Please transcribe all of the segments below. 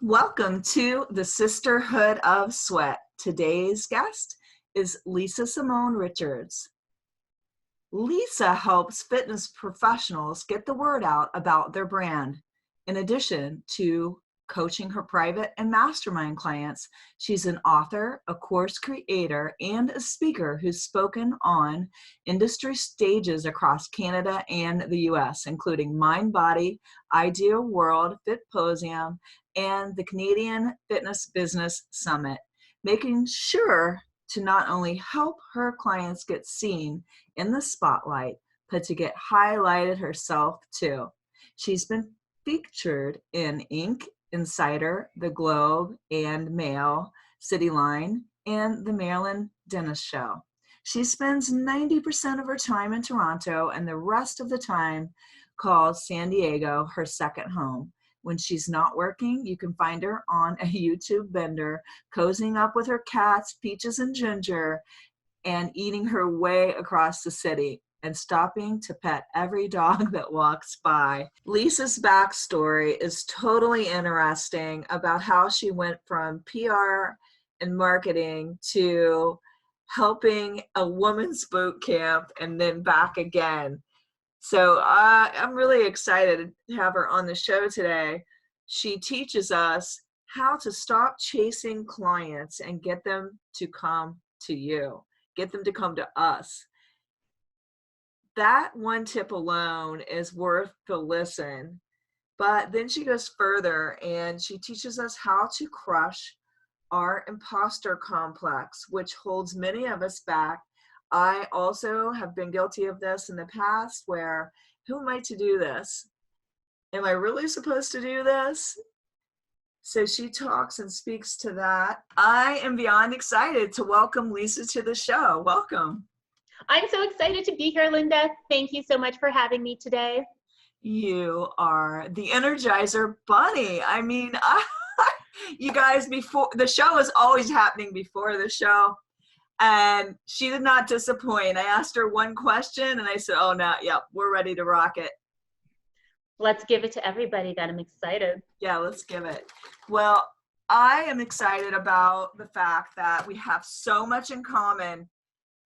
Welcome to the Sisterhood of Sweat. Today's guest is Lisa Simone Richards. Lisa helps fitness professionals get the word out about their brand. In addition to coaching her private and mastermind clients, she's an author, a course creator, and a speaker who's spoken on industry stages across Canada and the US, including Mind Body, Ideal World, Fitposium, and the Canadian Fitness Business Summit, making sure to not only help her clients get seen in the spotlight, but to get highlighted herself too. She's been featured in Inc., Insider, The Globe, and Mail, Cityline, and the Maryland Dentist Show. She spends 90% of her time in Toronto and the rest of the time calls San Diego her second home. When she's not working, you can find her on a YouTube bender, cozying up with her cats, Peaches and Ginger, and eating her way across the city and stopping to pet every dog that walks by. Lisa's backstory is totally interesting about how she went from PR and marketing to helping a women's boot camp and then back again. So I'm really excited to have her on the show today. She teaches us how to stop chasing clients and get them to come to you, get them to come to us. That one tip alone is worth the listen. But then she goes further and she teaches us how to crush our imposter complex, which holds many of us back. I also have been guilty of this in the past where, who am I to do this? Am I really supposed to do this? So she talks and speaks to that. I am beyond excited to welcome Lisa to the show. Welcome. I'm so excited to be here, Linda. Thank you so much for having me today. You are the Energizer Bunny. I mean, you guys, before the show is always happening before the show. And she did not disappoint. I asked her one question and I said, oh, no, yeah, we're ready to rock it. Let's give it to everybody then. I'm excited. Yeah, let's give it. Well, I am excited about the fact that we have so much in common.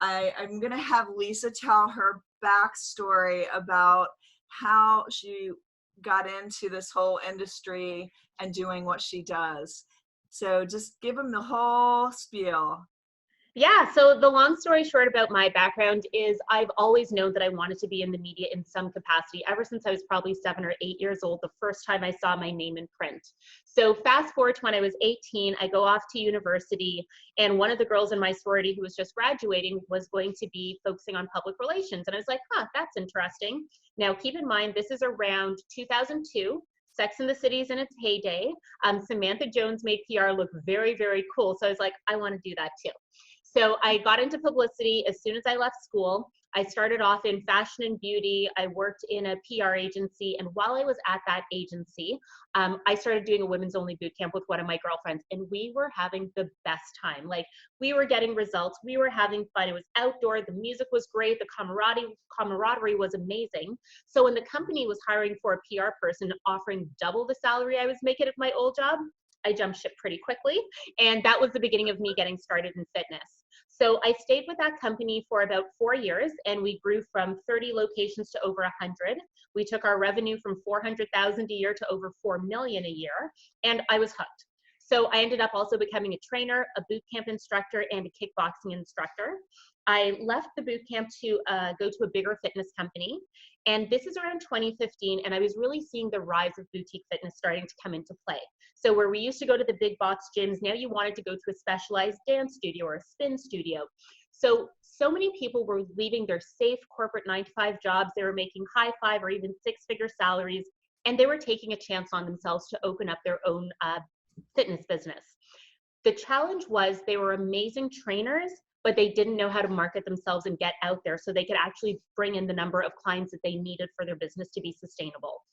I'm going to have Lisa tell her backstory about how she got into this whole industry and doing what she does. So just give them the whole spiel. Yeah, so the long story short about my background is I've always known that I wanted to be in the media in some capacity ever since I was probably 7 or 8 years old, the first time I saw my name in print. So fast forward to when I was 18, I go off to university, and one of the girls in my sorority who was just graduating was going to be focusing on public relations. And I was like, that's interesting. Now, keep in mind, this is around 2002. Sex and the City is in its heyday. Samantha Jones made PR look very, very cool. So I was like, I want to do that too. So I got into publicity as soon as I left school. I started off in fashion and beauty. I worked in a PR agency. And while I was at that agency, I started doing a women's only boot camp with one of my girlfriends. And we were having the best time. Like, we were getting results. We were having fun. It was outdoor. The music was great. The camaraderie was amazing. So when the company was hiring for a PR person offering double the salary I was making at my old job, I jumped ship pretty quickly. And that was the beginning of me getting started in fitness. So I stayed with that company for about 4 years, and we grew from 30 locations to over 100. We took our revenue from 400,000 a year to over 4 million a year, and I was hooked. So I ended up also becoming a trainer, a boot camp instructor, and a kickboxing instructor. I left the boot camp to go to a bigger fitness company. And this is around 2015, and I was really seeing the rise of boutique fitness starting to come into play. So where we used to go to the big box gyms, now you wanted to go to a specialized dance studio or a spin studio. So many people were leaving their safe corporate 9-to-5 jobs. They were making high 5 or even 6-figure salaries, and they were taking a chance on themselves to open up their own fitness business. The challenge was they were amazing trainers, but they didn't know how to market themselves and get out there so they could actually bring in the number of clients that they needed for their business to be sustainable.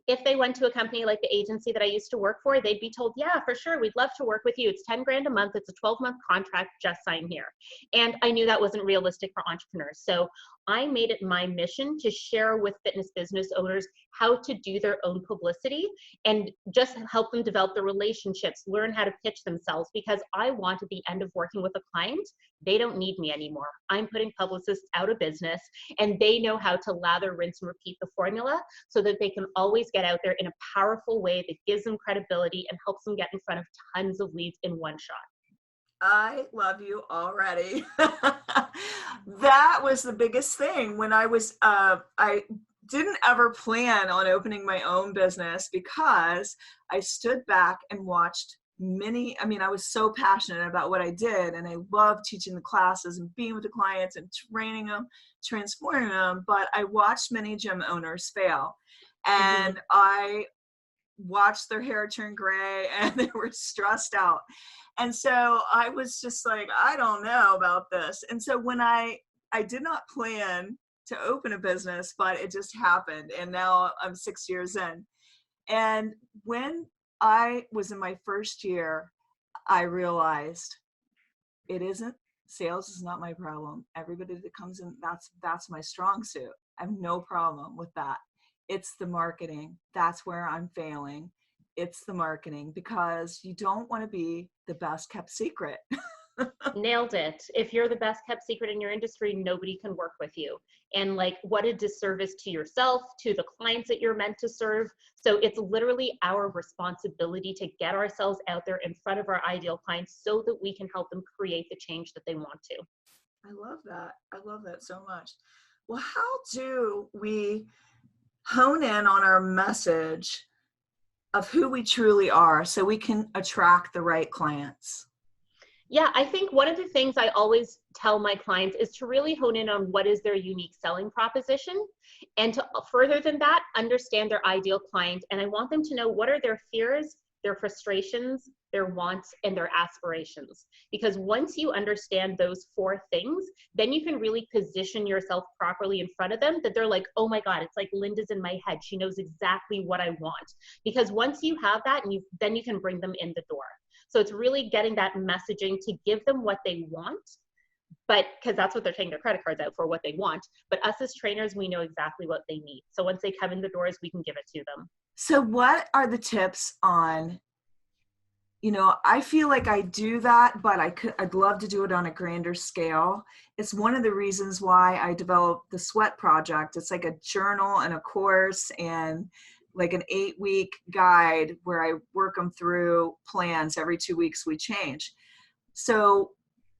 If they went to a company like the agency that I used to work for, they'd be told, yeah, for sure, we'd love to work with you. It's 10 grand a month. It's a 12-month contract. Just sign here. And I knew that wasn't realistic for entrepreneurs. So I made it my mission to share with fitness business owners how to do their own publicity and just help them develop the relationships, learn how to pitch themselves, because I want at the end of working with a client, they don't need me anymore. I'm putting publicists out of business, and they know how to lather, rinse, and repeat the formula so that they can always get out there in a powerful way that gives them credibility and helps them get in front of tons of leads in one shot. I love you already. That was the biggest thing when I didn't ever plan on opening my own business because I stood back and watched I was so passionate about what I did, and I loved teaching the classes and being with the clients and training them, transforming them, but I watched many gym owners fail. And I watched their hair turn gray and they were stressed out. And so I was just like, I don't know about this. And so when I did not plan to open a business, but it just happened. And now I'm 6 years in. And when I was in my first year, I realized sales is not my problem. Everybody that comes in, that's my strong suit. I have no problem with that. It's the marketing. That's where I'm failing. It's the marketing, because you don't want to be the best kept secret. Nailed it. If you're the best kept secret in your industry, nobody can work with you. And like, what a disservice to yourself, to the clients that you're meant to serve. So it's literally our responsibility to get ourselves out there in front of our ideal clients so that we can help them create the change that they want to. I love that. I love that so much. Well, how do we hone in on our message of who we truly are so we can attract the right clients? Yeah, I think one of the things I always tell my clients is to really hone in on what is their unique selling proposition, and to further than that, understand their ideal client. And I want them to know what are their fears, their frustrations, their wants, and their aspirations. Because once you understand those 4 things, then you can really position yourself properly in front of them, that they're like, oh my God, it's like Linda's in my head. She knows exactly what I want. Because once you have that, and then you can bring them in the door. So it's really getting that messaging to give them what they want, but because that's what they're taking their credit cards out for, what they want. But us as trainers, we know exactly what they need. So once they come in the doors, we can give it to them. So what are the tips on, I feel like I do that, but I'd love to do it on a grander scale. It's one of the reasons why I developed the Sweat Project. It's like a journal and a course and like an 8-week guide where I work them through plans. Every 2 weeks we change. So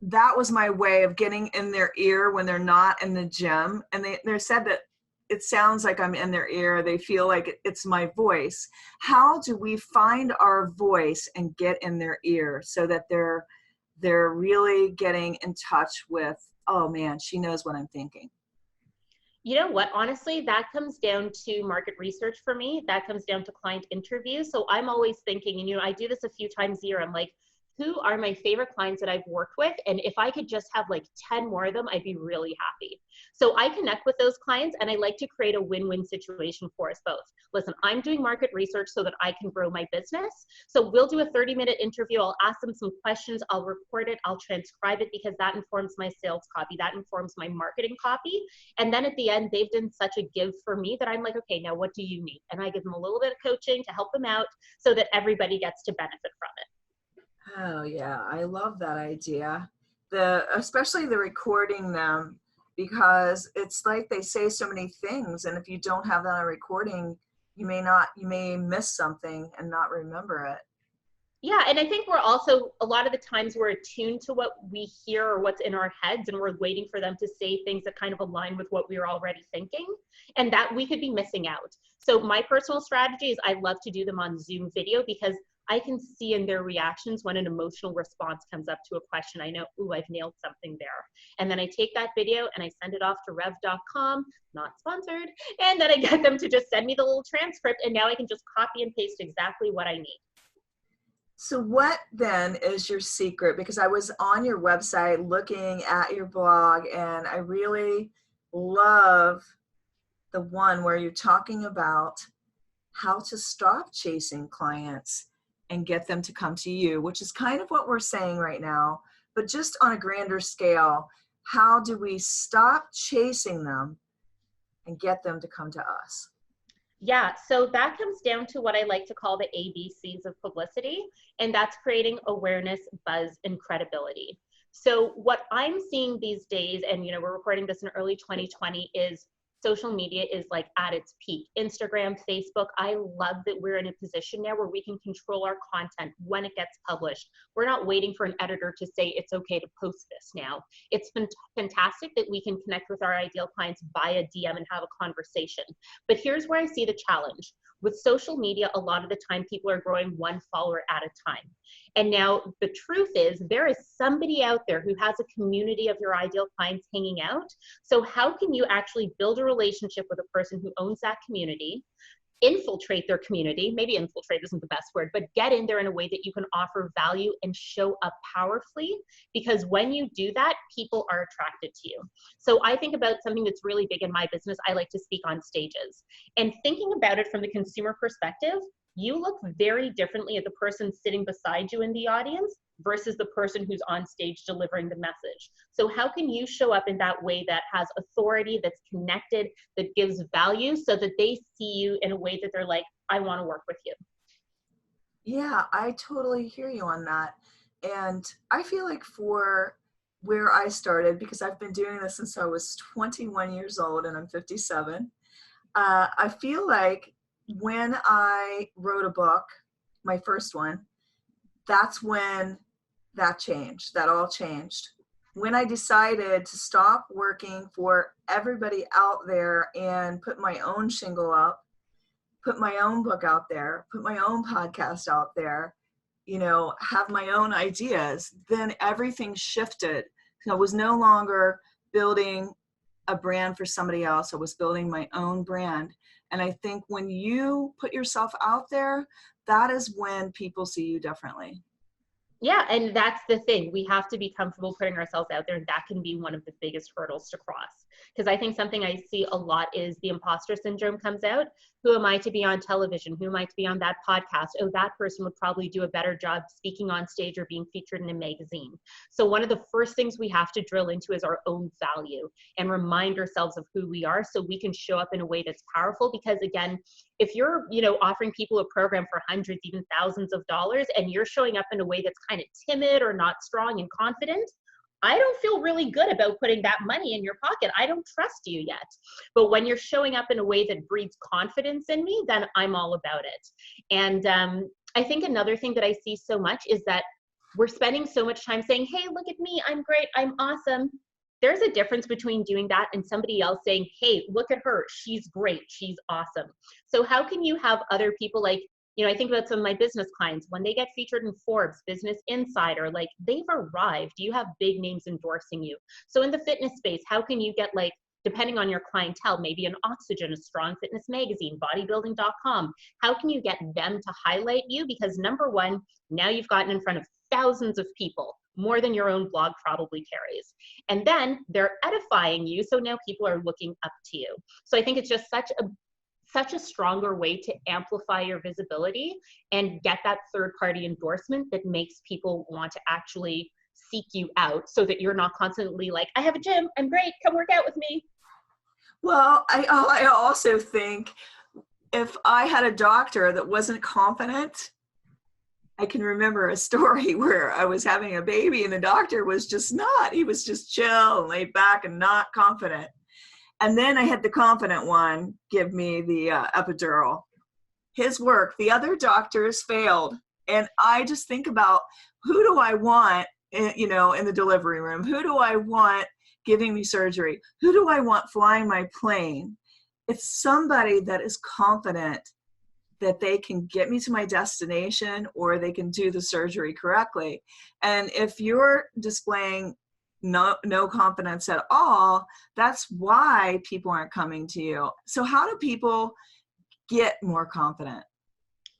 that was my way of getting in their ear when they're not in the gym. And they said that it sounds like I'm in their ear. They feel like it's my voice. How do we find our voice and get in their ear so that they're really getting in touch with, oh man, she knows what I'm thinking? You know what, honestly, that comes down to market research for me. That comes down to client interviews. So I'm always thinking, and I do this a few times a year. I'm like, who are my favorite clients that I've worked with? And if I could just have like 10 more of them, I'd be really happy. So I connect with those clients, and I like to create a win-win situation for us both. Listen, I'm doing market research so that I can grow my business. So we'll do a 30-minute interview. I'll ask them some questions. I'll record it. I'll transcribe it, because that informs my sales copy. That informs my marketing copy. And then at the end, they've done such a give for me that I'm like, okay, now what do you need? And I give them a little bit of coaching to help them out so that everybody gets to benefit from it. Oh yeah, I love that idea. Especially the recording them, because it's like they say so many things, and if you don't have that on recording, you may miss something and not remember it. Yeah, and I think we're also, a lot of the times we're attuned to what we hear or what's in our heads, and we're waiting for them to say things that kind of align with what we're already thinking, and that we could be missing out. So my personal strategy is I love to do them on Zoom video, because I can see in their reactions when an emotional response comes up to a question. I know, ooh, I've nailed something there. And then I take that video and I send it off to rev.com, not sponsored, and then I get them to just send me the little transcript, and now I can just copy and paste exactly what I need. So what then is your secret? Because I was on your website looking at your blog, and I really love the one where you're talking about how to stop chasing clients and get them to come to you, which is kind of what we're saying right now, but just on a grander scale. how do we stop chasing them and get them to come to us? Yeah, so that comes down to what I like to call the ABCs of publicity, and that's creating awareness, buzz, and credibility. So what I'm seeing these days, and we're recording this in early 2020, is social media is like at its peak. Instagram, Facebook, I love that we're in a position now where we can control our content when it gets published. We're not waiting for an editor to say it's okay to post this now. It's fantastic that we can connect with our ideal clients via DM and have a conversation. But here's where I see the challenge. With social media, a lot of the time people are growing one follower at a time. And now the truth is there is somebody out there who has a community of your ideal clients hanging out. So how can you actually build a relationship with a person who owns that community, infiltrate their community, maybe infiltrate isn't the best word, but get in there in a way that you can offer value and show up powerfully, because when you do that, people are attracted to you. So I think about something that's really big in my business. I like to speak on stages, and thinking about it from the consumer perspective, you look very differently at the person sitting beside you in the audience versus the person who's on stage delivering the message. So how can you show up in that way that has authority, that's connected, that gives value, so that they see you in a way that they're like, I want to work with you? Yeah, I totally hear you on that. And I feel like for where I started, because I've been doing this since I was 21 years old and I'm 57, I feel like when I wrote a book, my first one, that's when that all changed. When I decided to stop working for everybody out there and put my own shingle up, put my own book out there, put my own podcast out there, have my own ideas, then everything shifted. I was no longer building a brand for somebody else. I was building my own brand. And I think when you put yourself out there, that is when people see you differently. Yeah, and that's the thing. We have to be comfortable putting ourselves out there, and that can be one of the biggest hurdles to cross. Because I think something I see a lot is the imposter syndrome comes out. Who am I to be on television? Who am I to be on that podcast? Oh, that person would probably do a better job speaking on stage or being featured in a magazine. So one of the first things we have to drill into is our own value and remind ourselves of who we are, so we can show up in a way that's powerful. Because again, if you're, offering people a program for hundreds, even thousands of dollars, and you're showing up in a way that's kind of timid or not strong and confident, I don't feel really good about putting that money in your pocket. I don't trust you yet. But when you're showing up in a way that breeds confidence in me, then I'm all about it. And I think another thing that I see so much is that we're spending so much time saying, hey, look at me, I'm great, I'm awesome. There's a difference between doing that and somebody else saying, hey, look at her, she's great, she's awesome. So how can you have other people, like, I think about some of my business clients, when they get featured in Forbes, Business Insider, like, they've arrived. You have big names endorsing you. So in the fitness space, how can you get, like, depending on your clientele, maybe an Oxygen, a Strong Fitness Magazine, bodybuilding.com, how can you get them to highlight you? Because number one, now you've gotten in front of thousands of people, more than your own blog probably carries. And then they're edifying you, so now people are looking up to you. So I think it's just such a stronger way to amplify your visibility and get that third-party endorsement that makes people want to actually seek you out, so that you're not constantly like, I have a gym, I'm great, come work out with me. Well, I also think if I had a doctor that wasn't confident, I can remember a story where I was having a baby and the doctor was just not. He was just chill and laid back and not confident. And then I had the confident one give me the epidural. His work, the other doctors failed. And I just think about, who do I want, in the delivery room? Who do I want giving me surgery? Who do I want flying my plane? It's somebody that is confident that they can get me to my destination, or they can do the surgery correctly. And if you're displaying no confidence at all, that's why people aren't coming to you. So how do people get more confident?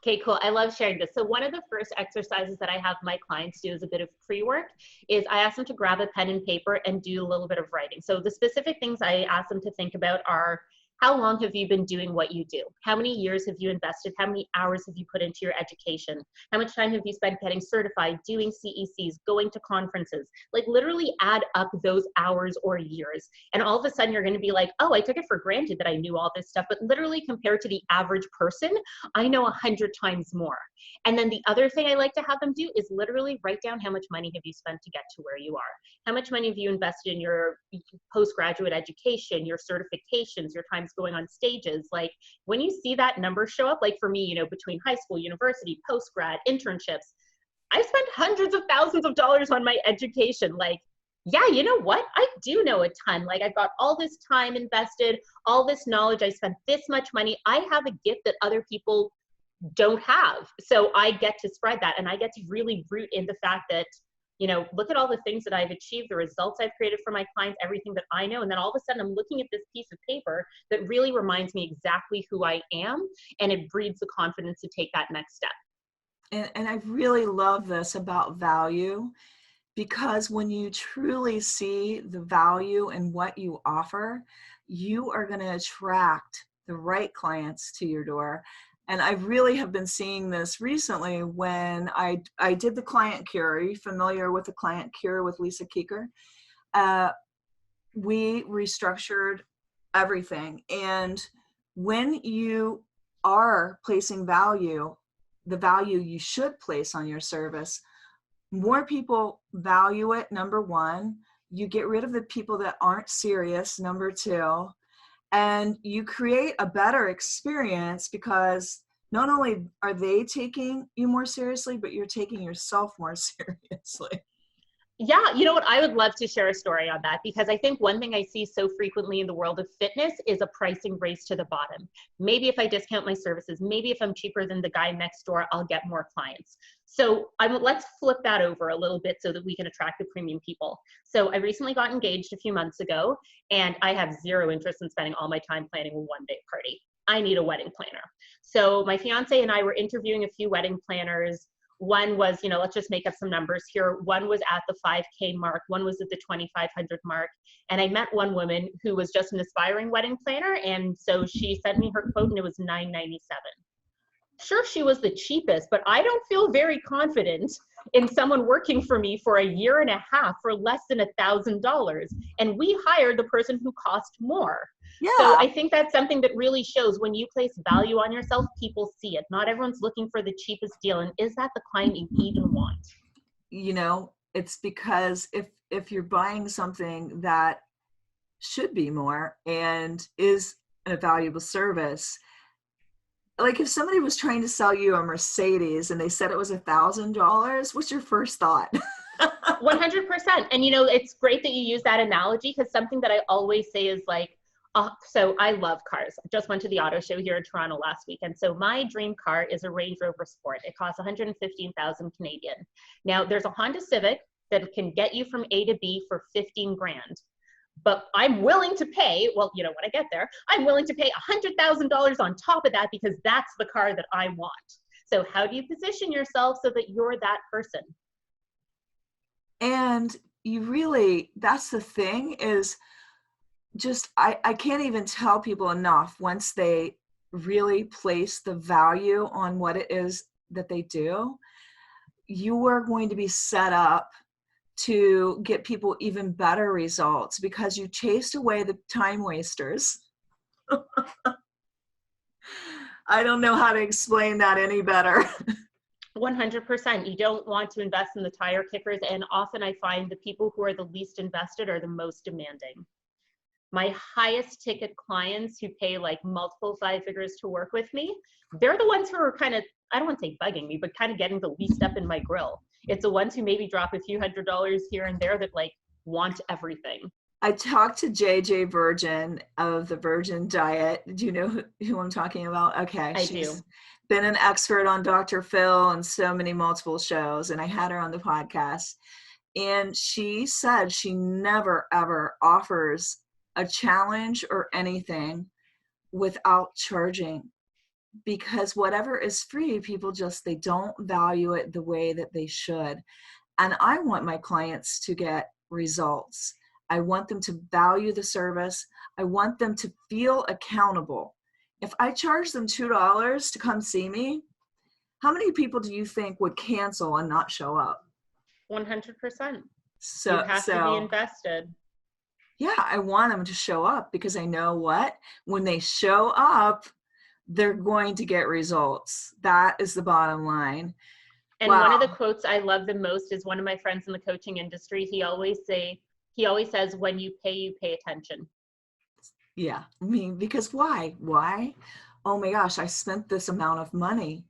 Okay, cool. I love sharing this. So one of the first exercises that I have my clients do as a bit of pre-work is I ask them to grab a pen and paper and do a little bit of writing. So the specific things I ask them to think about are, How long have you been doing what you do? How many years have you invested? How many hours have you put into your education? How much time have you spent getting certified, doing CECs, going to conferences? Like literally add up those hours or years. And all of a sudden you're going to be like, oh, I took it for granted that I knew all this stuff. But literally compared to the average person, I know 100 times more. And then the other thing I like to have them do is literally write down how much money have you spent to get to where you are. How much money have you invested in your postgraduate education, your certifications, your times going on stages? Like when you see that number show up, like for me, you know, between high school, university, postgrad, internships, I spent hundreds of thousands of dollars on my education. Like, yeah, you know what? I do know a ton. Like I've got all this time invested, all this knowledge. I spent this much money. I have a gift that other people don't have. So I get to spread that, and I get to really root in the fact that, you know, look at all the things that I've achieved, the results I've created for my clients, everything that I know. And then all of a sudden I'm looking at this piece of paper that really reminds me exactly who I am, and it breeds the confidence to take that next step. And I really love this about value, because when you truly see the value in what you offer, you are going to attract the right clients to your door. And I really have been seeing this recently when I did the client cure. Are you familiar with the client cure with Lisa Keeker? We restructured everything. And when you are placing value, the value you should place on your service, more people value it, number one. You get rid of the people that aren't serious, number two. And you create a better experience, because not only are they taking you more seriously, but you're taking yourself more seriously. Yeah, you know what? I would love to share a story on that, because I think one thing I see so frequently in the world of fitness is a pricing race to the bottom. Maybe if I discount my services, maybe if I'm cheaper than the guy next door, I'll get more clients. So let's flip that over a little bit so that we can attract the premium people. So I recently got engaged a few months ago, and I have zero interest in spending all my time planning a one-day party. I need a wedding planner. So my fiance and I were interviewing a few wedding planners. One was, you know, let's just make up some numbers here. One was at the 5K mark. One was at the 2,500 mark. And I met one woman who was just an aspiring wedding planner. And so she sent me her quote, and it was $997. Sure, she was the cheapest, but I don't feel very confident in someone working for me for a year and a half for less than $1,000. And we hired the person who cost more. Yeah. So I think that's something that really shows when you place value on yourself, people see it. Not everyone's looking for the cheapest deal. And is that the client you even want? You know, it's because if you're buying something that should be more and is a valuable service, like if somebody was trying to sell you a Mercedes and they said it was $1,000, what's your first thought? 100%. And you know, it's great that you use that analogy, because something that I always say is like, so I love cars. I just went to the auto show here in Toronto last week. And so my dream car is a Range Rover Sport. It costs 115,000 Canadian. Now there's a Honda Civic that can get you from A to B for 15 grand. But I'm willing to pay, well, you know, when I get there, I'm willing to pay $100,000 on top of that, because that's the car that I want. So how do you position yourself so that you're that person? And you really, that's the thing, is just, I can't even tell people enough, once they really place the value on what it is that they do, you are going to be set up to get people even better results, because you chased away the time wasters. I don't know how to explain that any better. 100%. You don't want to invest in the tire kickers. And often I find the people who are the least invested are the most demanding. My highest ticket clients who pay like multiple 5 figures to work with me, they're the ones who are kind of, I don't want to say bugging me, but kind of getting the least up in my grill. It's the ones who maybe drop a few $100s here and there that like want everything. I talked to JJ Virgin of the Virgin Diet. Do you know who I'm talking about? Okay. I She's do. been an expert on Dr. Phil and so many multiple shows, and I had her on the podcast. And she said she never, ever offers a challenge or anything without charging, because whatever is free, people just, they don't value it the way that they should. And I want my clients to get results. I want them to value the service. I want them to feel accountable. If I charge them $2 to come see me, how many people do you think would cancel and not show up? 100%. You So, have to be so invested. yeah, I want them to show up because I know what? When they show up, they're going to get results. That is the bottom line. And one of the Wow. quotes I love the most is one of my friends in the coaching industry. He always says, when you pay attention. Yeah. I mean, because why? Why? Oh my gosh, I spent this amount of money.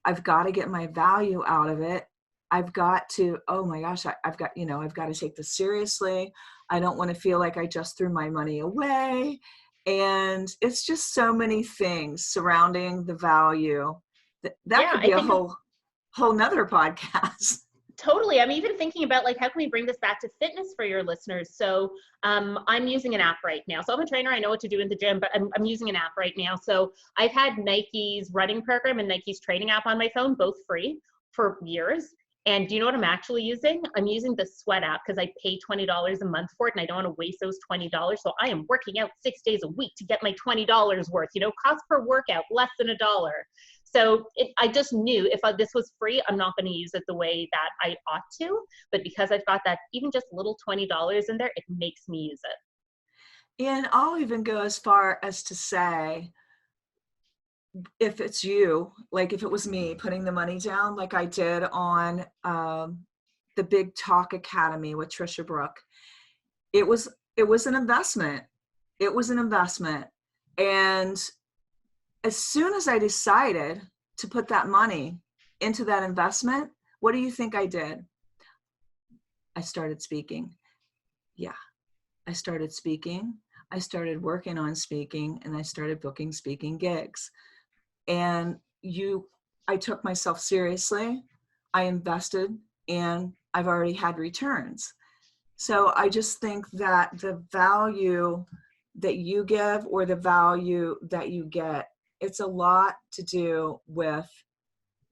I've got to get my value out of it. I've got to, oh my gosh, I've got, I've got to take this seriously. I don't want to feel like I just threw my money away. And it's just so many things surrounding the value that Yeah, could I be a think whole nother podcast. totally. I'm even thinking about like, how can we bring this back to fitness for your listeners? So I'm using an app right now. So I'm a trainer. I know what to do in the gym, but I'm using an app right now. So I've had Nike's running program and Nike's training app on my phone, both free for years. And do you know what I'm actually using? I'm using the Sweat app because I pay $20 a month for it and I don't want to waste those $20. So I am working out 6 days a week to get my $20 worth, cost per workout, less than $1. So I just knew if this was free, I'm not going to use it the way that I ought to. But because I've got that even just little $20 in there, it makes me use it. And I'll even go as far as to say, if it's you, like if it was me putting the money down, like I did on the Big Talk Academy with Trisha Brook, it was an investment. It was an investment. And as soon as I decided to put that money into that investment, what do you think I did? I started speaking. Yeah, I started speaking. I started working on speaking, and I started booking speaking gigs. And I took myself seriously. I invested, and I've already had returns. So I just think that the value that you give or the value that you get, it's a lot to do with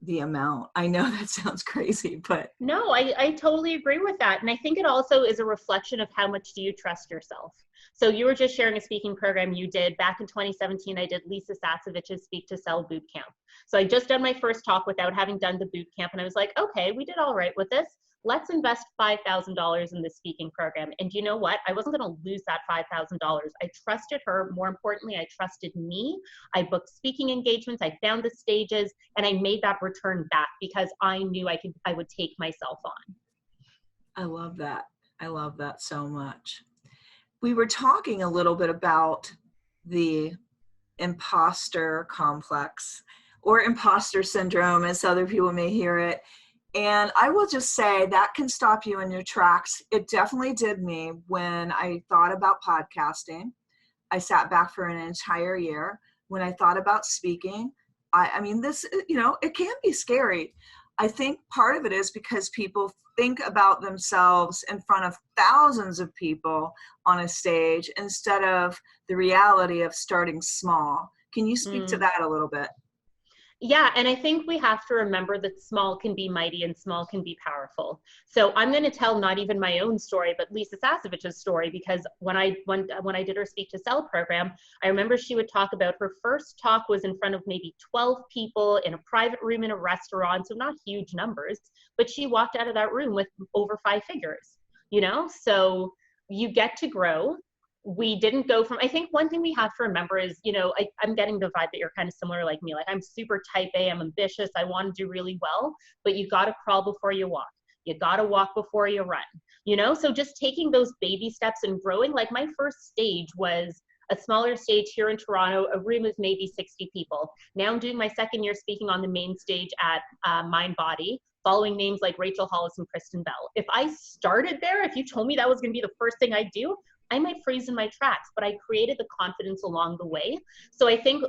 the amount. I know that sounds crazy, but No, I totally agree with that. And I think it also is a reflection of how much do you trust yourself. So you were just sharing a speaking program you did back in 2017. I did Lisa Simone's Speak to Sell boot camp. So I just done my first talk without having done the boot camp. And I was like, okay, we did all right with this. Let's invest $5,000 in this speaking program. And you know what? I wasn't going to lose that $5,000. I trusted her. More importantly, I trusted me. I booked speaking engagements. I found the stages and I made that return back because I knew I would take myself on. I love that. I love that so much. We were talking a little bit about the imposter complex or imposter syndrome, as other people may hear it. And I will just say that can stop you in your tracks. It definitely did me when I thought about podcasting. I sat back for an entire year. When I thought about speaking, I mean, this, it can be scary. I think part of it is because people think about themselves in front of thousands of people on a stage instead of the reality of starting small. Can you speak to that a little bit? Yeah, and I think we have to remember that small can be mighty and small can be powerful. So I'm going to tell not even my own story, but Lisa Simone's story, because when I did her Speak to Sell program, I remember she would talk about her first talk was in front of maybe 12 people in a private room in a restaurant, so not huge numbers, but she walked out of that room with over 5 figures, So you get to grow. We didn't go from, I think one thing we have to remember is, I'm getting the vibe that you're kind of similar like me. Like I'm super type A, I'm ambitious, I want to do really well, but you got to crawl before you walk. You got to walk before you run, So just taking those baby steps and growing, like my first stage was a smaller stage here in Toronto, a room of maybe 60 people. Now I'm doing my second year speaking on the main stage at Mind Body, following names like Rachel Hollis and Kristen Bell. If I started there, if you told me that was going to be the first thing I do, I might freeze in my tracks, but I created the confidence along the way. So I think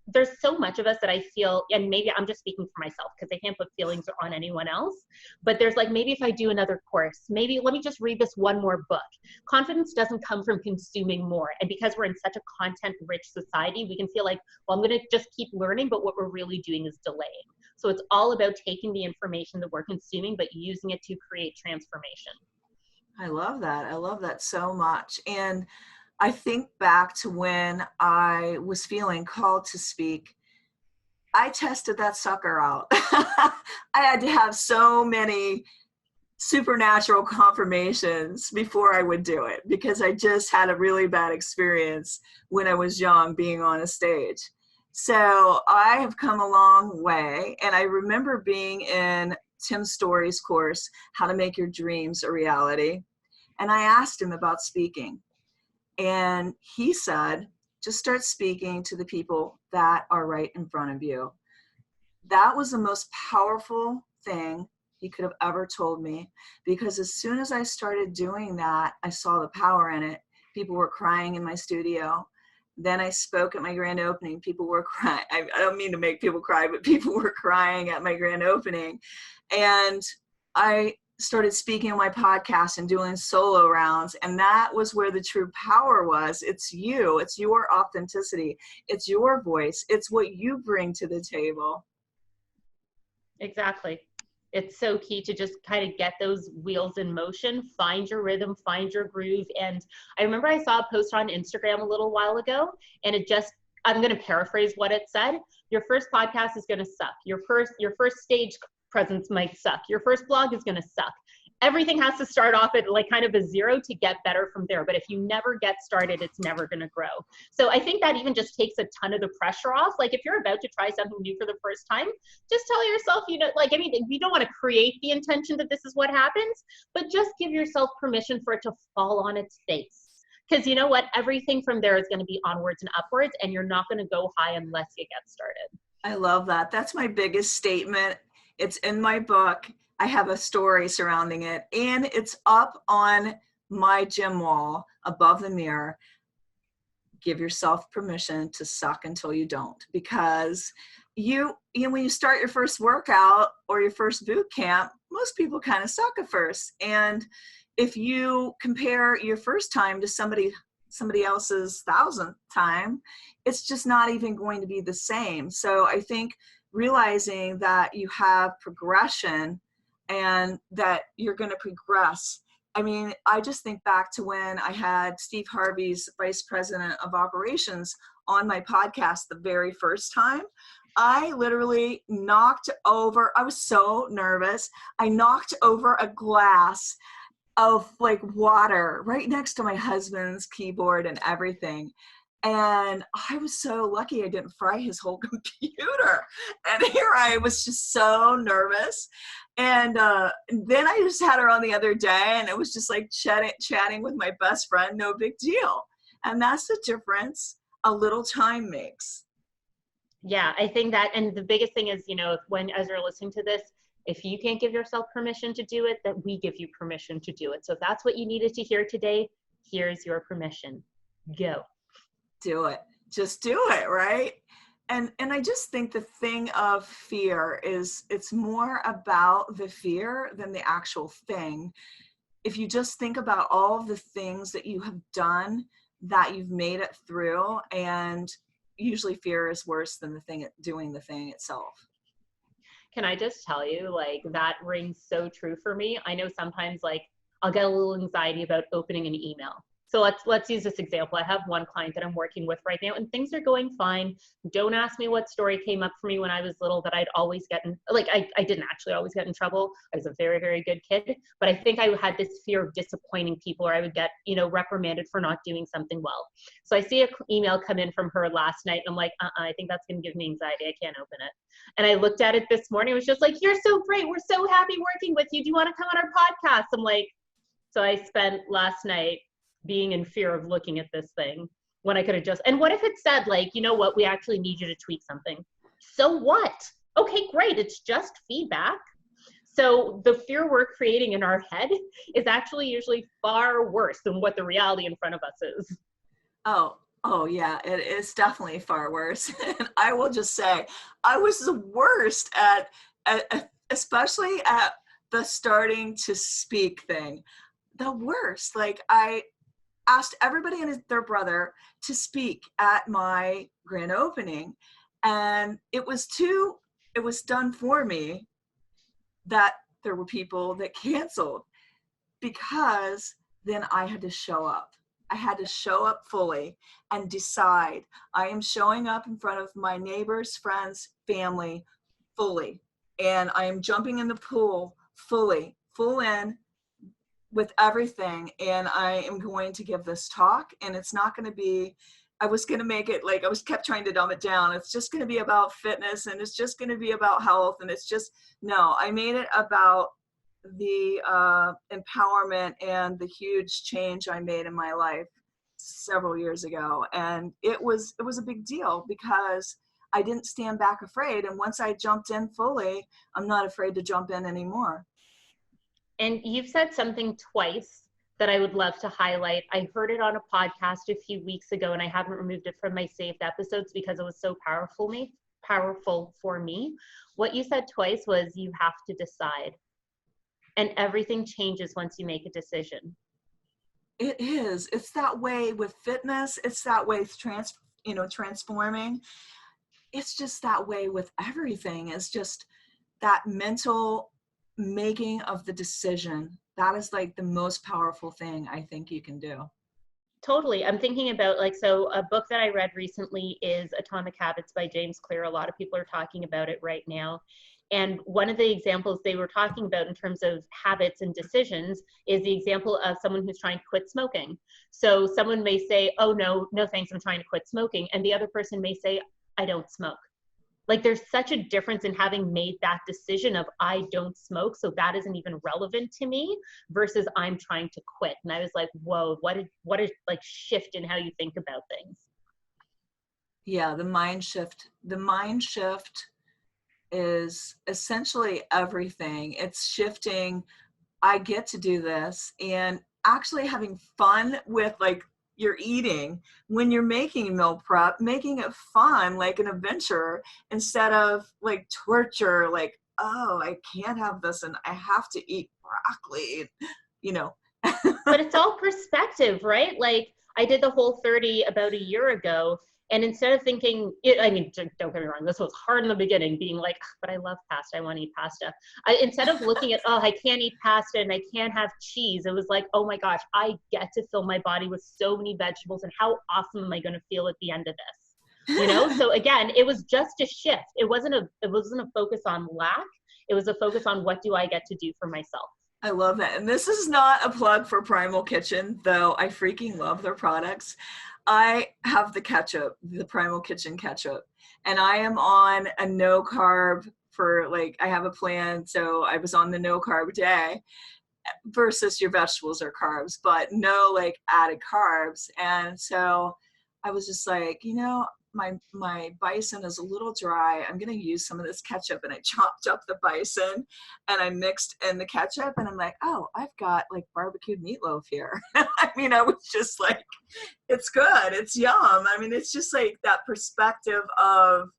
there's so much of us that I feel, and maybe I'm just speaking for myself because I can't put feelings on anyone else, but there's like, maybe if I do another course, maybe let me just read this one more book. Confidence doesn't come from consuming more. And because we're in such a content-rich society, we can feel like, well, I'm going to just keep learning, but what we're really doing is delaying. So it's all about taking the information that we're consuming, but using it to create transformation. I love that. I love that so much. And I think back to when I was feeling called to speak. I tested that sucker out. I had to have so many supernatural confirmations before I would do it, because I just had a really bad experience when I was young being on a stage. So I have come a long way. And I remember being in Tim Story's course, How to Make Your Dreams a Reality. And I asked him about speaking. And he said, just start speaking to the people that are right in front of you. That was the most powerful thing he could have ever told me, because as soon as I started doing that, I saw the power in it. People were crying in my studio. Then I spoke at my grand opening. People were crying. I don't mean to make people cry, but people were crying at my grand opening. And I started speaking on my podcast and doing solo rounds. And that was where the true power was. It's you. It's your authenticity. It's your voice. It's what you bring to the table. Exactly. It's so key to just kind of get those wheels in motion, find your rhythm, find your groove. And I remember I saw a post on Instagram a little while ago, and it just, I'm going to paraphrase what it said. Your first podcast is going to suck. Your first stage presence might suck. Your first blog is going to suck. Everything has to start off at like kind of a zero to get better from there. But if you never get started, it's never going to grow. So I think that even just takes a ton of the pressure off. Like if you're about to try something new for the first time, just tell yourself, you know, like, I mean, you don't want to create the intention that this is what happens, but just give yourself permission for it to fall on its face. Because you know what? Everything from there is going to be onwards and upwards, and you're not going to go high unless you get started. I love that. That's my biggest statement. It's in my book. I have a story surrounding it, and it's up on my gym wall above the mirror. Give yourself permission to suck until you don't, because you know, when you start your first workout or your first boot camp, most people kind of suck at first. And if you compare your first time to somebody else's 1,000th time, it's just not even going to be the same. So I think realizing that you have progression and that you're going to progress. I mean, I just think back to when I had Steve Harvey's vice president of operations on my podcast the very first time. I literally knocked over, I was so nervous. I knocked over a glass of like water right next to my husband's keyboard and everything. And I was so lucky I didn't fry his whole computer. And here I was just so nervous. And then I just had her on the other day, and it was just like chatting with my best friend, no big deal. And that's the difference a little time makes. Yeah, I think that, and the biggest thing is, you know, when, as you're listening to this, if you can't give yourself permission to do it, that we give you permission to do it. So if that's what you needed to hear today, here's your permission. Go. Do it. Just do it, right? And I just think the thing of fear is it's more about the fear than the actual thing. If you just think about all of the things that you have done, that you've made it through, and usually fear is worse than doing the thing itself. Can I just tell you, like, that rings so true for me. I know sometimes, like, I'll get a little anxiety about opening an email. So let's use this example. I have one client that I'm working with right now, and things are going fine. Don't ask me what story came up for me when I was little that I'd always get in, like, I didn't actually always get in trouble. I was a very, very good kid, but I think I had this fear of disappointing people, or I would get, you know, reprimanded for not doing something well. So I see an email come in from her last night, and I'm like, I think that's going to give me anxiety. I can't open it. And I looked at it this morning. It was just like, you're so great. We're so happy working with you. Do you want to come on our podcast? I'm like, so I spent last night being in fear of looking at this thing when I could have just, and what if it said, like, you know what, we actually need you to tweak something. So what? Okay, great. It's just feedback. So the fear we're creating in our head is actually usually far worse than what the reality in front of us is. Oh yeah, it is definitely far worse. And I will just say, I was the worst at especially at the starting to speak thing. The worst. Like, I asked everybody and their brother to speak at my grand opening, and it was done for me that there were people that canceled. because then I had to show up. I had to show up fully and decide I am showing up in front of my neighbors, friends, family fully. And I am jumping in the pool fully, full in with everything. And I am going to give this talk, and it's not going to be, I was going to make it like, I was kept trying to dumb it down. It's just going to be about fitness, and it's just going to be about health. And it's just, no, I made it about the empowerment and the huge change I made in my life several years ago. And it was a big deal because I didn't stand back afraid. And once I jumped in fully, I'm not afraid to jump in anymore. And you've said something twice that I would love to highlight. I heard it on a podcast a few weeks ago, and I haven't removed it from my saved episodes because it was so powerful for me. What you said twice was, you have to decide. And everything changes once you make a decision. It is. It's that way with fitness. It's that way with transforming. It's just that way with everything. It's just that mental making of the decision. That is like the most powerful thing I think you can do. Totally. I'm thinking about, like, so a book that I read recently is Atomic Habits by James Clear. A lot of people are talking about it right now. And one of the examples they were talking about in terms of habits and decisions is the example of someone who's trying to quit smoking. So someone may say, oh, no thanks, I'm trying to quit smoking. And the other person may say, I don't smoke. Like, there's such a difference in having made that decision of I don't smoke, so that isn't even relevant to me, versus I'm trying to quit. And I was like, whoa, what a like shift in how you think about things. Yeah, the mind shift. The mind shift is essentially everything. It's shifting, I get to do this, and actually having fun with like your eating when you're making meal prep, making it fun, like an adventure, instead of like torture, like, oh, I can't have this and I have to eat broccoli, you know. But it's all perspective, right? Like, I did the Whole30 about a year ago, and instead of thinking, I mean, don't get me wrong, this was hard in the beginning, being like, but I love pasta, I want to eat pasta. Instead of looking at, oh, I can't eat pasta and I can't have cheese, it was like, oh my gosh, I get to fill my body with so many vegetables, and how awesome am I going to feel at the end of this? You know, so again, it was just a shift. It wasn't a focus on lack. It was a focus on, what do I get to do for myself? I love that. And this is not a plug for Primal Kitchen, though I freaking love their products. I have the ketchup, the Primal Kitchen ketchup, and I am on a no carb for, like, I have a plan. So I was on the no carb day versus your vegetables are carbs, but no like added carbs. And so I was just like, my bison is a little dry. I'm going to use some of this ketchup. And I chopped up the bison and I mixed in the ketchup, and I'm like, oh, I've got like barbecued meatloaf here. I mean, I was just like, it's good. It's yum. I mean, it's just like that perspective of,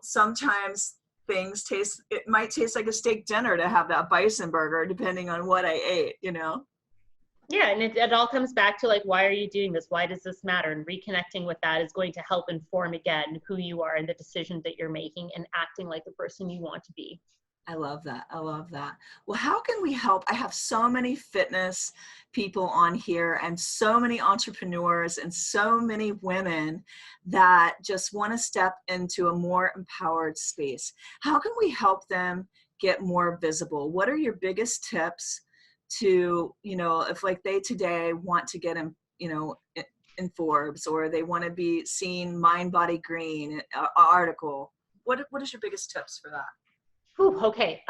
sometimes things it might taste like a steak dinner to have that bison burger, depending on what I ate, Yeah, and it all comes back to, like, why are you doing this? Why does this matter? And reconnecting with that is going to help inform, again, who you are and the decision that you're making, and acting like the person you want to be. I love that. I love that. Well, how can we help? I have so many fitness people on here, and so many entrepreneurs, and so many women that just want to step into a more empowered space. How can we help them get more visible? What are your biggest tips to, if like they today want to get in Forbes, or they want to be seen Mind Body Green article? What is your biggest tips for that? Whew, okay,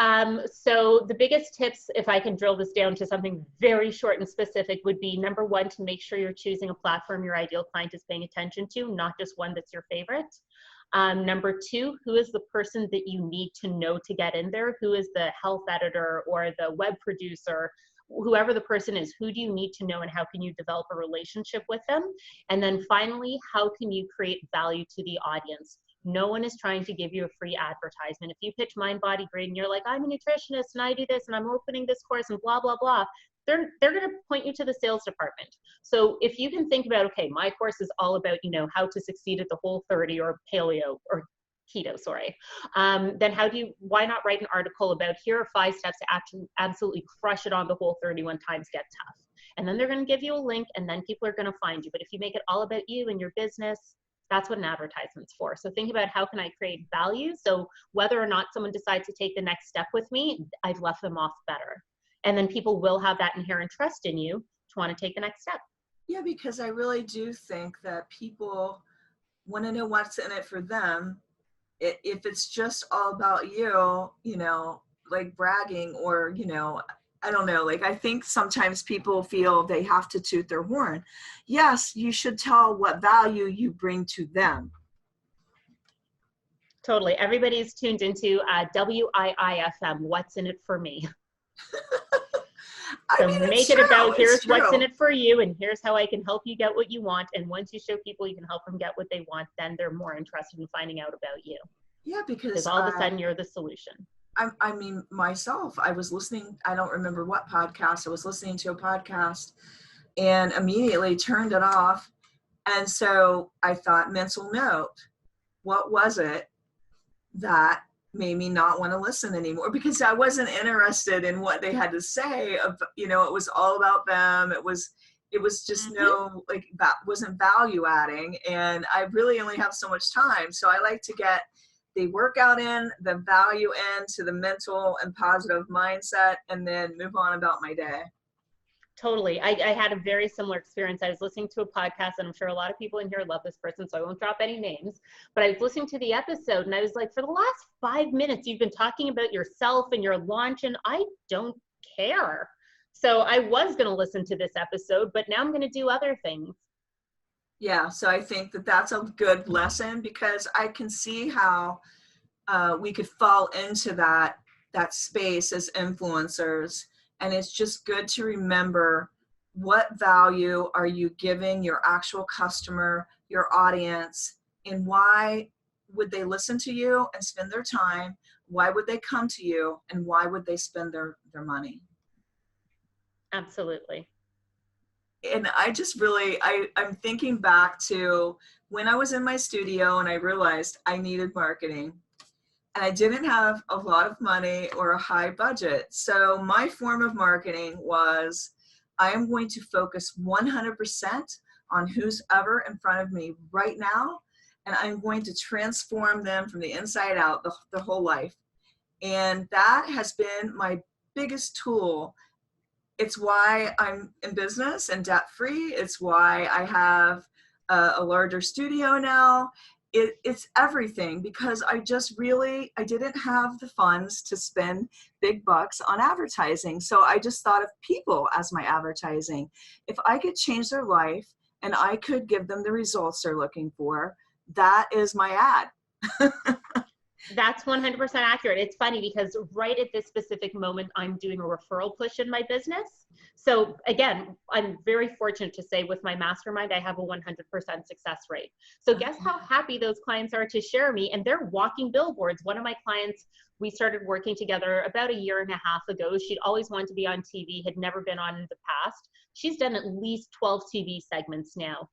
so the biggest tips, if I can drill this down to something very short and specific, would be, number one, to make sure you're choosing a platform your ideal client is paying attention to, not just one that's your favorite. Number two, who is the person that you need to know to get in there? Who is the health editor or the web producer? Whoever the person is, who do you need to know, and how can you develop a relationship with them? And then finally, how can you create value to the audience? No one is trying to give you a free advertisement. If you pitch Mind Body Green and you're like, I'm a nutritionist and I do this and I'm opening this course and blah, blah, blah, they're going to point you to the sales department. So if you can think about, okay, my course is all about, how to succeed at the Whole30 or paleo or keto, sorry. Then why not write an article about here are 5 steps to actually absolutely crush it on the whole 31 times get tough. And then they're going to give you a link and then people are going to find you. But if you make it all about you and your business, that's what an advertisement's for. So think about how can I create value? So whether or not someone decides to take the next step with me, I've left them off better. And then people will have that inherent trust in you to want to take the next step. Yeah, because I really do think that people want to know what's in it for them. If it's just all about you, like bragging or, I don't know, like I think sometimes people feel they have to toot their horn. Yes, you should tell what value you bring to them. Totally. Everybody's tuned into WIIFM, what's in it for me. So make it about here's what's in it for you and here's how I can help you get what you want. And once you show people you can help them get what they want, then they're more interested in finding out about you. Yeah, because all of a sudden you're the solution. I mean, myself, I was listening, I don't remember what podcast, I was listening to a podcast and immediately turned it off. And so I thought, mental note, what was it that made me not want to listen anymore? Because I wasn't interested in what they had to say. It was all about them. It was just that wasn't value adding. And I really only have so much time. So I like to get the workout in, the value in to the mental and positive mindset, and then move on about my day. Totally. I had a very similar experience. I was listening to a podcast, and I'm sure a lot of people in here love this person, so I won't drop any names, but I was listening to the episode and I was like, for the last 5 minutes, you've been talking about yourself and your launch, and I don't care. So I was going to listen to this episode, but now I'm going to do other things. Yeah. So I think that that's a good lesson because I can see how we could fall into that space as influencers. And it's just good to remember what value are you giving your actual customer, your audience, and why would they listen to you and spend their time? Why would they come to you? And why would they spend their money? Absolutely. And I just really, I'm thinking back to when I was in my studio and I realized I needed marketing. And I didn't have a lot of money or a high budget. So my form of marketing was, I am going to focus 100% on who's ever in front of me right now. And I'm going to transform them from the inside out, the whole life. And that has been my biggest tool. It's why I'm in business and debt-free. It's why I have a larger studio now. It's everything because I didn't have the funds to spend big bucks on advertising. So I just thought of people as my advertising. If I could change their life and I could give them the results they're looking for, that is my ad. That's 100% accurate. It's funny because right at this specific moment, I'm doing a referral push in my business. So again, I'm very fortunate to say with my mastermind, I have a 100% success rate. So guess how happy those clients are to share me, and they're walking billboards. One of my clients, we started working together about 1.5 years ago. She'd always wanted to be on TV, had never been on in the past. She's done at least 12 TV segments now.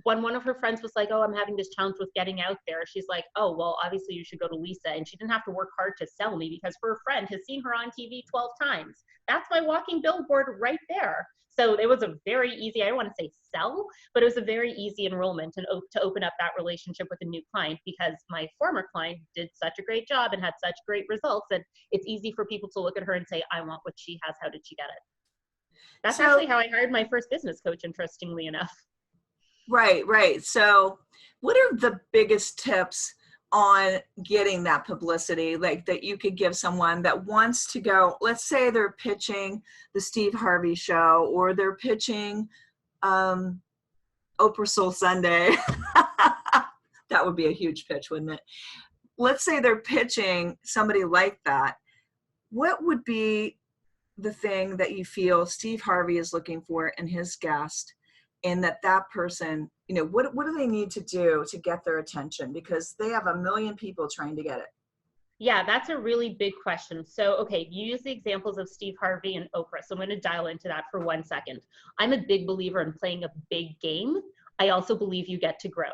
When one of her friends was like, oh, I'm having this challenge with getting out there, she's like, oh, well, obviously you should go to Lisa. And she didn't have to work hard to sell me because her friend has seen her on TV 12 times. That's my walking billboard right there. So it was a very easy, I don't want to say sell, but it was a very easy enrollment and to open up that relationship with a new client because my former client did such a great job and had such great results that it's easy for people to look at her and say, I want what she has. How did she get it? That's actually how I hired my first business coach, interestingly enough. Right. So what are the biggest tips on getting that publicity, like that you could give someone that wants to go, let's say they're pitching the Steve Harvey show or they're pitching Oprah Soul Sunday. That would be a huge pitch, wouldn't it? Let's say they're pitching somebody like that. What would be the thing that you feel Steve Harvey is looking for in his guest? And that person, what do they need to do to get their attention? Because they have 1 million people trying to get it. Yeah, that's a really big question. So, okay, you use the examples of Steve Harvey and Oprah. So I'm going to dial into that for 1 second. I'm a big believer in playing a big game. I also believe you get to grow.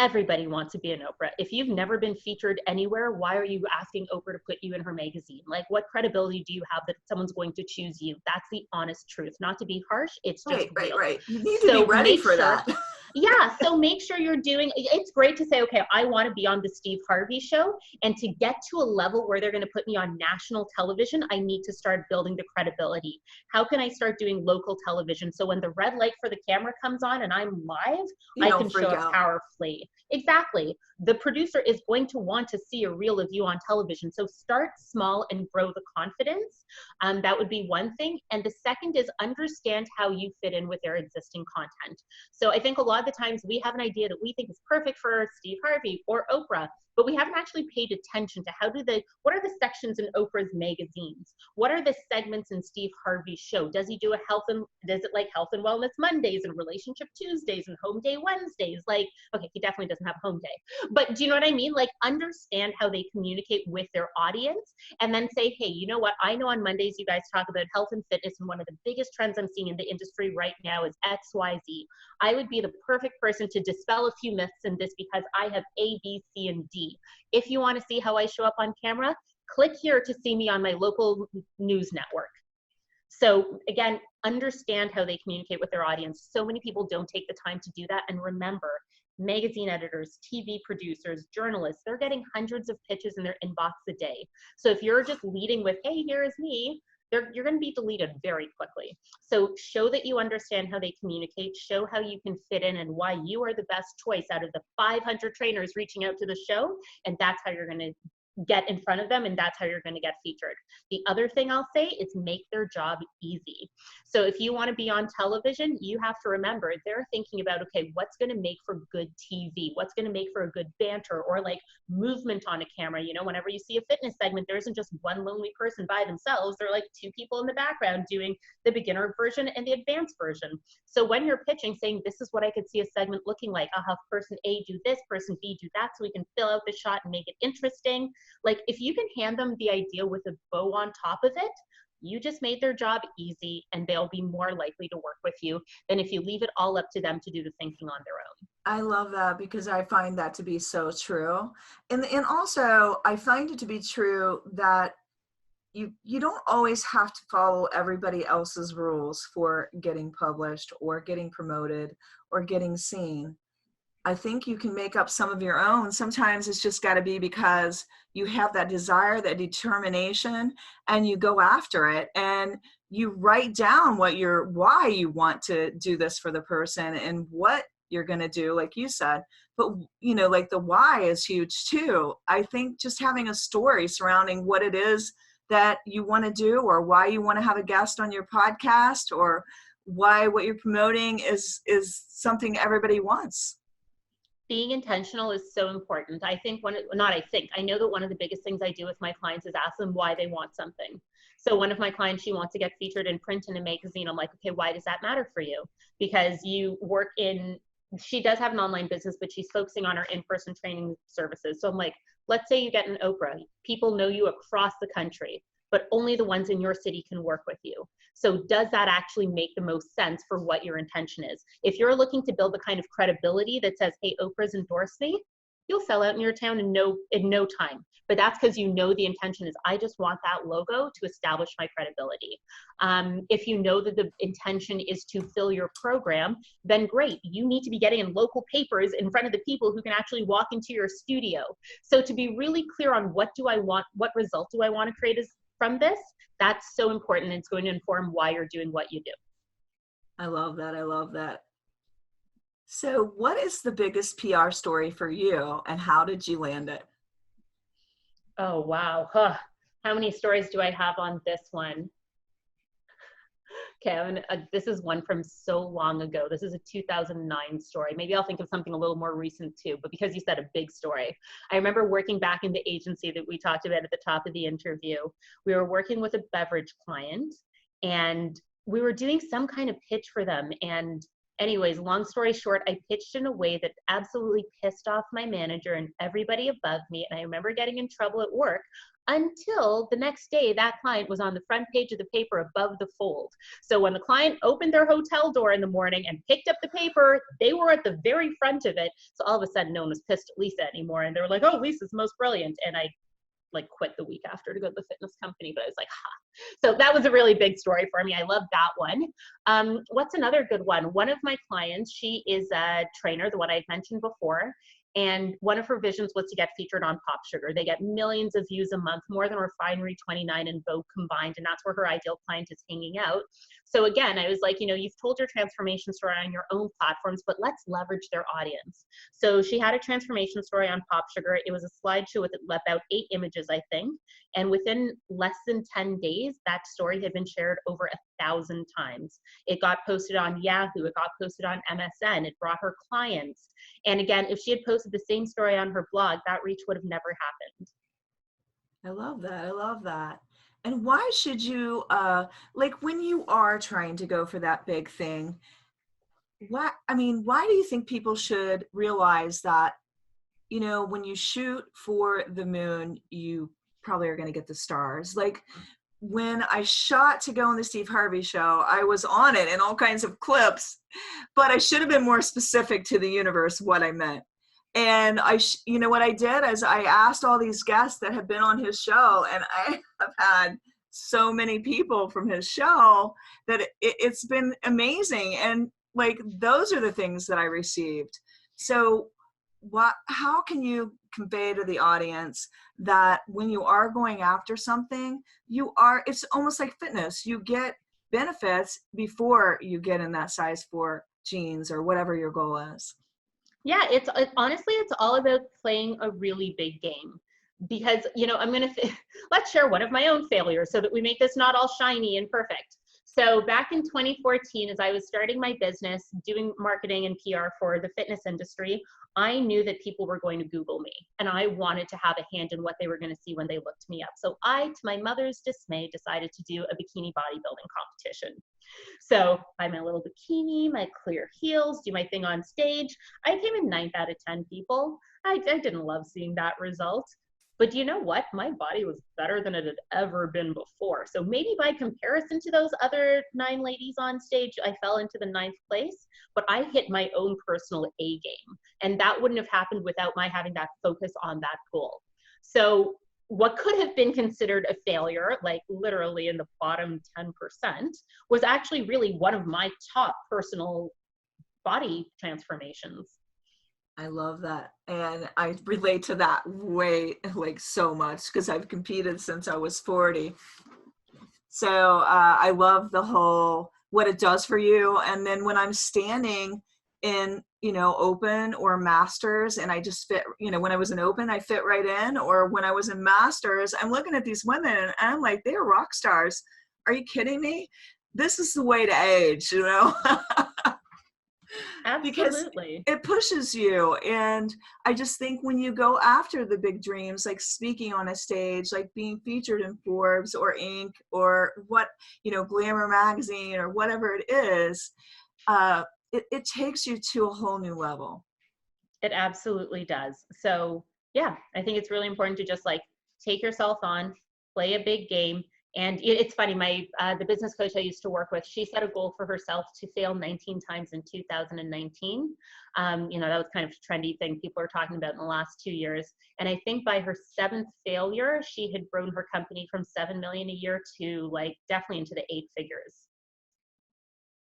Everybody wants to be an Oprah. If you've never been featured anywhere, why are you asking Oprah to put you in her magazine? Like, what credibility do you have that someone's going to choose you? That's the honest truth. Not to be harsh, it's just real. Right. You need to be So ready make for sure, that. yeah, so make sure you're doing, it's great to say, okay, I want to be on the Steve Harvey show, and to get to a level where they're going to put me on national television, I need to start building the credibility. How can I start doing local television? So when the red light for the camera comes on and I'm live, I can show up powerfully. Exactly. The producer is going to want to see a reel of you on television. So start small and grow the confidence. That would be one thing. And the second is understand how you fit in with their existing content. So I think a lot of the times we have an idea that we think is perfect for Steve Harvey or Oprah, but we haven't actually paid attention to what are the sections in Oprah's magazines? What are the segments in Steve Harvey's show? Does he do does it like health and wellness Mondays and relationship Tuesdays and home day Wednesdays? Like, okay, he definitely doesn't have home day, but do you know what I mean? Like, understand how they communicate with their audience, and then say, hey, you know what? I know on Mondays you guys talk about health and fitness, and one of the biggest trends I'm seeing in the industry right now is XYZ. I would be the perfect person to dispel a few myths in this because I have A, B, C, and D. If you want to see how I show up on camera, click here to see me on my local news network. So again, understand how they communicate with their audience. So many people don't take the time to do that. And remember, magazine editors, TV producers, journalists, they're getting hundreds of pitches in their inbox a day. So if you're just leading with, hey, here is me, you're going to be deleted very quickly. So show that you understand how they communicate, show how you can fit in and why you are the best choice out of the 500 trainers reaching out to the show. And that's how you're going to get in front of them, and that's how you're going to get featured. The other thing I'll say is make their job easy. So if you want to be on television, you have to remember they're thinking about, okay, what's going to make for good TV? What's going to make for a good banter or like movement on a camera? You know, whenever you see a fitness segment, there isn't just one lonely person by themselves. There are like two people in the background doing the beginner version and the advanced version. So when you're pitching, saying, this is what I could see a segment looking like, I'll have person A do this, person B do that, so we can fill out the shot and make it interesting. Like, if you can hand them the idea with a bow on top of it, you just made their job easy, and they'll be more likely to work with you than if you leave it all up to them to do the thinking on their own. I love that, because I find that to be so true. And also I find it to be true that you don't always have to follow everybody else's rules for getting published or getting promoted or getting seen. I think you can make up some of your own. Sometimes it's just got to be because you have that desire, that determination, and you go after it, and you write down why you want to do this for the person and what you're going to do, like you said. But, you know, like the why is huge too. I think just having a story surrounding what it is that you want to do, or why you want to have a guest on your podcast, or why what you're promoting is something everybody wants. Being intentional is so important. I know that one of the biggest things I do with my clients is ask them why they want something. So one of my clients, she wants to get featured in print in a magazine. I'm like, okay, why does that matter for you? Because she does have an online business, but she's focusing on her in-person training services. So I'm like, let's say you get an Oprah. People know you across the country, but only the ones in your city can work with you. So does that actually make the most sense for what your intention is? If you're looking to build the kind of credibility that says, hey, Oprah's endorsed me, you'll sell out in your town in no time. But that's because you know the intention is, I just want that logo to establish my credibility. If you know that the intention is to fill your program, then great. You need to be getting in local papers in front of the people who can actually walk into your studio. So to be really clear on what result do I want to create from this, that's so important. It's going to inform why you're doing what you do. I love that. I love that. So what is the biggest PR story for you, and how did you land it? Oh, wow. How many stories do I have on this one? Okay, this is one from so long ago. This is a 2009 story. Maybe I'll think of something a little more recent too, but because you said a big story. I remember working back in the agency that we talked about at the top of the interview. We were working with a beverage client, and we were doing some kind of pitch for them. And anyways, long story short, I pitched in a way that absolutely pissed off my manager and everybody above me. And I remember getting in trouble at work until the next day that client was on the front page of the paper above the fold. So when the client opened their hotel door in the morning and picked up the paper, they were at the very front of it. So all of a sudden no one was pissed at Lisa anymore, and they were like, oh, Lisa's most brilliant. And I like quit the week after to go to the fitness company, but I was like, ha. So that was a really big story for me. I love that one. What's another good one? One of my clients, she is a trainer, the one I mentioned before, and one of her visions was to get featured on Pop Sugar. They get millions of views a month, more than Refinery 29 and Vogue combined, and that's where her ideal client is hanging out. So again, I was like, you've told your transformation story on your own platforms, but let's leverage their audience. So she had a transformation story on Pop Sugar. It was a slideshow with about 8 images, I think. And within less than 10 days, that story had been shared over 1,000 times. It got posted on Yahoo. It got posted on MSN. It brought her clients. And again, if she had posted the same story on her blog, that reach would have never happened. I love that. I love that. And why should you, like when you are trying to go for that big thing, why do you think people should realize that, when you shoot for the moon, you probably are going to get the stars? Like when I shot to go on the Steve Harvey show, I was on it in all kinds of clips, but I should have been more specific to the universe what I meant. And what I did is I asked all these guests that have been on his show, and I have had so many people from his show that it's been amazing. And like, those are the things that I received. So how can you convey to the audience that when you are going after something, it's almost like fitness. You get benefits before you get in that size 4 jeans or whatever your goal is. Yeah, honestly, it's all about playing a really big game. Because, let's share one of my own failures so that we make this not all shiny and perfect. So back in 2014, as I was starting my business, doing marketing and PR for the fitness industry, I knew that people were going to Google me, and I wanted to have a hand in what they were going to see when they looked me up. So I, to my mother's dismay, decided to do a bikini bodybuilding competition. So buy my little bikini, my clear heels, do my thing on stage. I came in 9th out of 10 people. I didn't love seeing that result. But you know what? My body was better than it had ever been before. So maybe by comparison to those other 9 ladies on stage, I fell into the 9th place, but I hit my own personal A game. And that wouldn't have happened without my having that focus on that goal. So what could have been considered a failure, like literally in the bottom 10%, was actually really one of my top personal body transformations. I love that. And I relate to that so much because I've competed since I was 40. So I love the whole, what it does for you. And then when I'm standing in, open or masters, and I just fit, when I was in open, I fit right in, or when I was in masters, I'm looking at these women and I'm like, they are rock stars. Are you kidding me? This is the way to age, Absolutely. Because it pushes you. And I just think when you go after the big dreams, like speaking on a stage, like being featured in Forbes or Inc. or Glamour magazine or whatever it is, it takes you to a whole new level. It absolutely does. So yeah, I think it's really important to just like take yourself on, play a big game. And it's funny, the business coach I used to work with, she set a goal for herself to fail 19 times in 2019. That was kind of a trendy thing people are talking about in the last 2 years. And I think by her 7th failure, she had grown her company from 7 million a year to like definitely into the 8 figures.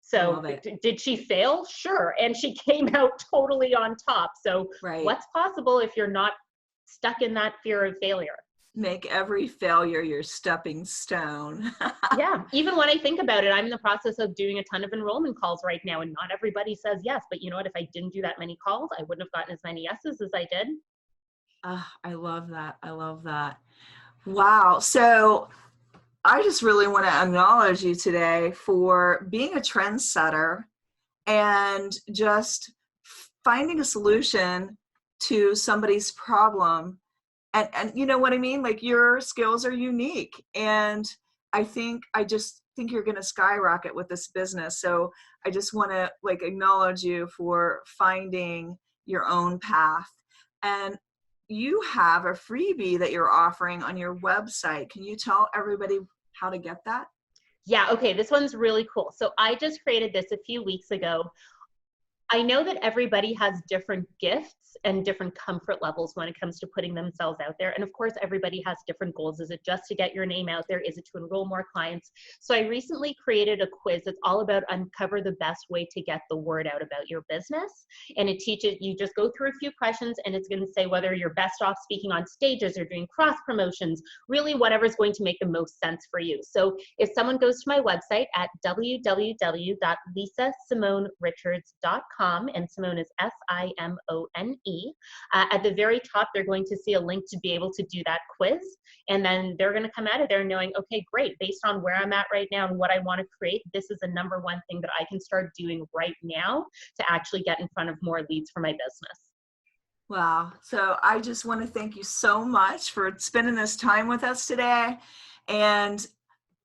So did she fail? Sure. And she came out totally on top. So right. What's possible if you're not stuck in that fear of failure? Make every failure your stepping stone. Yeah. Even when I think about it, I'm in the process of doing a ton of enrollment calls right now, and not everybody says yes. But you know what? If I didn't do that many calls, I wouldn't have gotten as many yeses as I did. I love that. I love that. Wow. So I just really want to acknowledge you today for being a trendsetter and just finding a solution to somebody's problem. And you know what I mean? Like, your skills are unique. And I just think you're going to skyrocket with this business. So I just want to acknowledge you for finding your own path. And you have a freebie that you're offering on your website. Can you tell everybody how to get that? Yeah, okay, this one's really cool. So I just created this a few weeks ago. I know that everybody has different gifts and different comfort levels when it comes to putting themselves out there. And of course, everybody has different goals. Is it just to get your name out there? Is it to enroll more clients? So I recently created a quiz that's all about uncover the best way to get the word out about your business. And it teaches you, just go through a few questions and it's going to say whether you're best off speaking on stages or doing cross promotions, really whatever's going to make the most sense for you. So if someone goes to my website at www.lisasimonerichards.com, and Simone is S-I-M-O-N-E. At the very top, they're going to see a link to be able to do that quiz. And then they're going to come out of there knowing, okay, great, based on where I'm at right now and what I want to create, this is the number one thing that I can start doing right now to actually get in front of more leads for my business. Wow. So I just want to thank you so much for spending this time with us today. And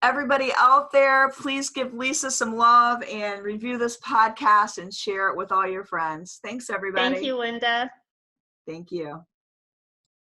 everybody out there, please give Lisa some love and review this podcast and share it with all your friends. Thanks, everybody. Thank you, Linda. Thank you.